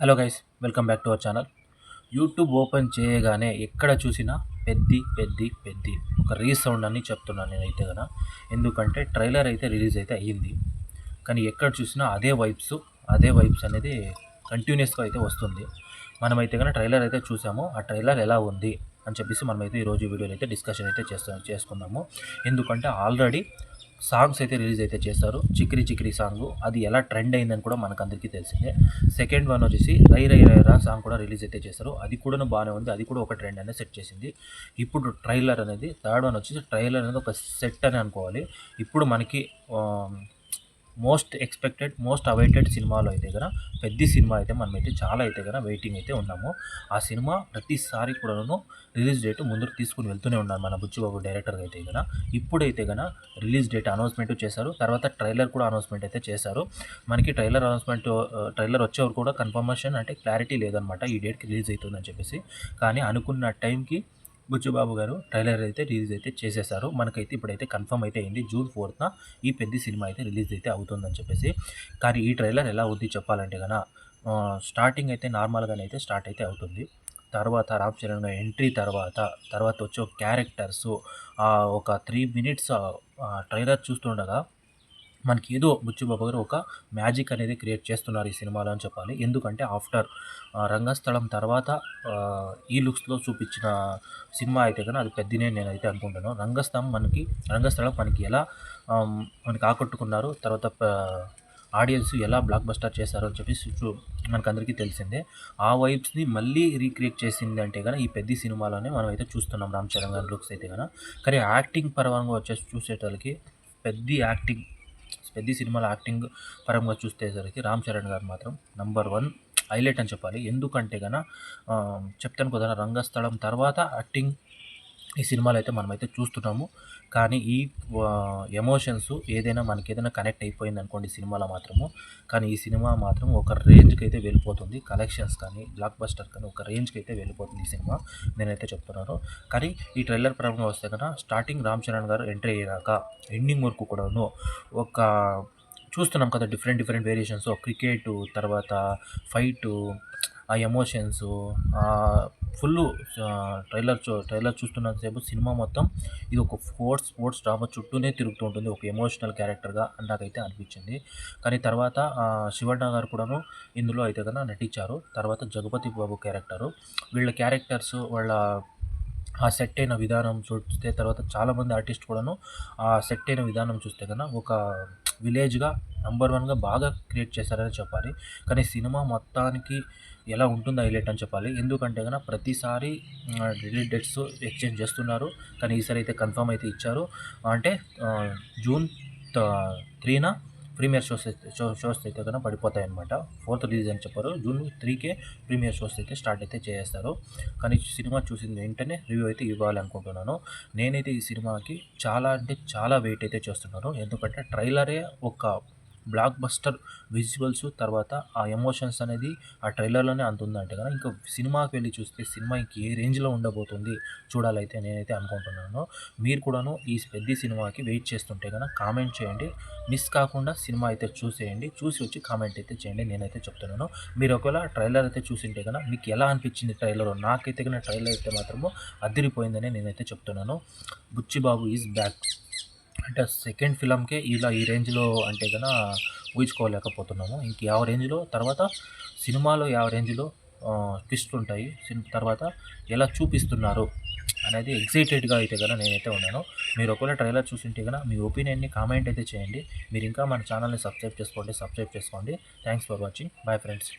Hello guys, welcome back to our channel. YouTube open చేయగానే ఎక్కడ చూసినా పెద్ది ఒక రీసౌండ్ అని చెప్తున్నాను నేనైతే కదా. ఎందుకంటే ట్రైలర్ అయితే రిలీజ్ అయితే అయ్యింది, కానీ ఎక్కడ చూసినా అదే వైబ్స్ అనేది కంటిన్యూస్గా అయితే వస్తుంది. మనమైతే కానీ ట్రైలర్ అయితే చూసాము. ఆ ట్రైలర్ ఎలా ఉంది అని చెప్పేసి మనమైతే ఈరోజు వీడియోలో అయితే డిస్కషన్ అయితే చేసుకుందాము. ఎందుకంటే ఆల్రెడీ సాంగ్స్ అయితే రిలీజ్ అయితే చేస్తారు. చిక్రీ చిక్రీ సాంగ్ అది ఎలా ట్రెండ్ అయిందని కూడా మనకు అందరికీ తెలిసిందే. సెకండ్ వన్ వచ్చేసి రై రై రై రా సాంగ్ కూడా రిలీజ్ అయితే చేస్తారు. అది కూడా బాగానే ఉంది, అది కూడా ఒక ట్రెండ్ అనేది సెట్ చేసింది. ఇప్పుడు ట్రైలర్ అనేది థర్డ్ వన్ వచ్చేసి ట్రైలర్ అనేది ఒక సెట్ అని అనుకోవాలి. ఇప్పుడు మనకి మోస్ట్ ఎక్స్పెక్టెడ్ మోస్ట్ అవైటెడ్ సినిమాలో అయితే కదా పెద్ద సినిమా అయితే మనమైతే చాలా అయితే కదా వెయిటింగ్ అయితే ఉన్నాము. ఆ సినిమా ప్రతిసారి కూడాను రిలీజ్ డేట్ ముందుకు తీసుకుని వెళ్తూనే ఉన్నారు మన బుచ్చిబాబు డైరెక్టర్గా అయితే కదా. ఇప్పుడైతే కదా రిలీజ్ డేట్ అనౌన్స్మెంట్ చేశారు, తర్వాత ట్రైలర్ కూడా అనౌన్స్మెంట్ అయితే చేశారు. మనకి ట్రైలర్ వచ్చేవారు కూడా కన్ఫర్మేషన్ అంటే క్లారిటీ లేదనమాట ఈ డేట్కి రిలీజ్ అవుతుందని చెప్పేసి. కానీ అనుకున్న టైంకి బుచ్చుబాబు గారు ట్రైలర్ అయితే రిలీజ్ అయితే చేసేసారు. మనకైతే ఇప్పుడైతే కన్ఫర్మ్ అయితే అయింది, జూన్ 4న ఈ పెద్ద సినిమా అయితే రిలీజ్ అయితే అవుతుందని చెప్పేసి. కానీ ఈ ట్రైలర్ ఎలా ఉంది చెప్పాలంటే కనుక స్టార్టింగ్ అయితే నార్మల్గానే అయితే స్టార్ట్ అయితే అవుతుంది. తర్వాత రామ్ చరణ్ గారి ఎంట్రీ తర్వాత వచ్చే క్యారెక్టర్స్ ఒక 3 మినిట్స్ ట్రైలర్ చూస్తుండగా మనకి ఏదో బుచ్చిబాబు గారు ఒక మ్యాజిక్ అనేది క్రియేట్ చేస్తున్నారు ఈ సినిమాలో అని చెప్పాలి. ఎందుకంటే ఆఫ్టర్ రంగస్థలం తర్వాత ఈ లుక్స్లో చూపించిన సినిమా అయితే కానీ అది పెద్దనే నేనైతే అనుకుంటాను. రంగస్థలం మనకి ఎలా మనకి ఆకట్టుకున్నారు, తర్వాత ఆడియన్స్ ఎలా బ్లాక్ బస్టర్ చేశారో అని చెప్పేసి మనకు అందరికీ తెలిసిందే. ఆ వైబ్స్ని మళ్ళీ రీక్రియేట్ చేసింది అంటే కానీ ఈ పెద్ద సినిమాలోనే మనం అయితే చూస్తున్నాం రామ్ చరణ్ గారి లుక్స్ అయితే కానీ. కానీ యాక్టింగ్ పరంగా వచ్చేసి చూసేటోళ్ళకి పెద్ద సినిమాలో యాక్టింగ్ పరంగా చూసేసరికి రామ్ చరణ్ గారు మాత్రం నంబర్ 1 హైలైట్ అని చెప్పాలి. ఎందుకంటే కనుక చెప్తాను కదా, రంగస్థలం తర్వాత యాక్టింగ్ ఈ సినిమాలో అయితే మనమైతే చూస్తున్నాము. కానీ ఈ ఎమోషన్స్ ఏదైనా మనకి ఏదైనా కనెక్ట్ అయిపోయింది అనుకోండి సినిమాలో మాత్రము, కానీ ఈ సినిమా మాత్రం ఒక రేంజ్కి అయితే వెళ్ళిపోతుంది. కలెక్షన్స్ కానీ బ్లాక్ బస్టర్ కానీ ఒక రేంజ్కి అయితే వెళ్ళిపోతుంది ఈ సినిమా, నేనైతే చెప్తున్నాను. కానీ ఈ ట్రైలర్ పరంగా వస్తే కనుక స్టార్టింగ్ రామ్ చరణ్ గారు ఎంట్రీ అయ్యాక ఎండింగ్ వరకు కూడాను ఒక చూస్తున్నాం కదా, డిఫరెంట్ వేరియేషన్స్, క్రికెట్ తర్వాత ఫైటు, ఆ ఎమోషన్స్ ఫుల్లు ట్రైలర్ చూస్తున్నంతసేపు సినిమా మొత్తం ఇది ఒక స్పోర్ట్స్ డ్రామా చుట్టూనే తిరుగుతూ ఉంటుంది, ఒక ఎమోషనల్ క్యారెక్టర్గా నాకైతే అనిపించింది. కానీ తర్వాత శివಣ್ణ గారు కూడాను ఇందులో అయితే కన్నా నటించారు. తర్వాత జగపతి బాబు క్యారెక్టరు, వీళ్ళ క్యారెక్టర్స్ వాళ్ళ ఆ సెట్ అయిన విధానం చూస్తే, తర్వాత చాలామంది ఆర్టిస్ట్ కూడాను ఆ సెట్ అయిన విధానం చూస్తే కన్నా ఒక విలేజ్గా నంబర్ 1గా బాగా క్రియేట్ చేశారని చెప్పాలి. కానీ సినిమా మొత్తానికి ఎలా ఉంటుందో హైలైట్ అని చెప్పాలి. ఎందుకంటే కనుక ప్రతిసారి రిలీజ్ డేట్స్ ఎక్స్చేంజ్ చేస్తున్నారు, కానీ ఈసారి అయితే కన్ఫర్మ్ అయితే ఇచ్చారు. అంటే జూన్ 3న ప్రీమియర్ షోస్ అయితే కనుక పడిపోతాయి అనమాట. 4th రిలీజ్ అని చెప్పారు, జూన్ 3కే ప్రీమియర్ షోస్ అయితే స్టార్ట్ అయితే చేస్తారు. కానీ సినిమా చూసిన వెంటనే రివ్యూ అయితే ఇవ్వాలి అనుకుంటున్నాను. నేనైతే ఈ సినిమాకి చాలా అంటే చాలా వెయిట్ అయితే చేస్తున్నాను. ఎందుకంటే ట్రైలరే ఒక బ్లాక్ బస్టర్ విజువల్స్, తర్వాత ఆ ఎమోషన్స్ అనేది ఆ ట్రైలర్లోనే అంత ఉందంటే కదా, ఇంకా సినిమాకి వెళ్ళి చూస్తే సినిమా ఇంక ఏ రేంజ్లో ఉండబోతుంది చూడాలైతే నేనైతే అనుకుంటున్నాను. మీరు కూడాను ఈ పెద్ద సినిమాకి వెయిట్ చేస్తుంటే కనుక కామెంట్ చేయండి, మిస్ కాకుండా సినిమా అయితే చూసి వచ్చి కామెంట్ అయితే చేయండి, నేనైతే చెప్తున్నాను. మీరు ఒకవేళ ట్రైలర్ అయితే చూసింటే కనుక మీకు ఎలా అనిపించింది ట్రైలర్, నాకైతే కనుక ట్రైలర్ అయితే మాత్రము అదిరిపోయిందని నేనైతే చెప్తున్నాను. బుచ్చిబాబు ఈజ్ బ్యాక్ అంటే సెకండ్ ఫిలంకే ఇలా ఈ రేంజ్లో అంటే కనుక ఊహించుకోలేకపోతున్నాము. ఇంక యావ రేంజ్లో తర్వాత సినిమాలో యావ రేంజ్లో ట్విస్ట్లు ఉంటాయి, తర్వాత ఎలా చూపిస్తున్నారు అనేది ఎక్సైటెడ్గా అయితే కనుక నేనైతే ఉన్నాను. మీరు ఒకవేళ ట్రైలర్ చూసింటే కనుక మీ ఒపీనియన్ని కామెంట్ అయితే చేయండి. మీరు ఇంకా మన ఛానల్ని సబ్స్క్రైబ్ చేసుకోండి. Thanks for watching. Bye friends.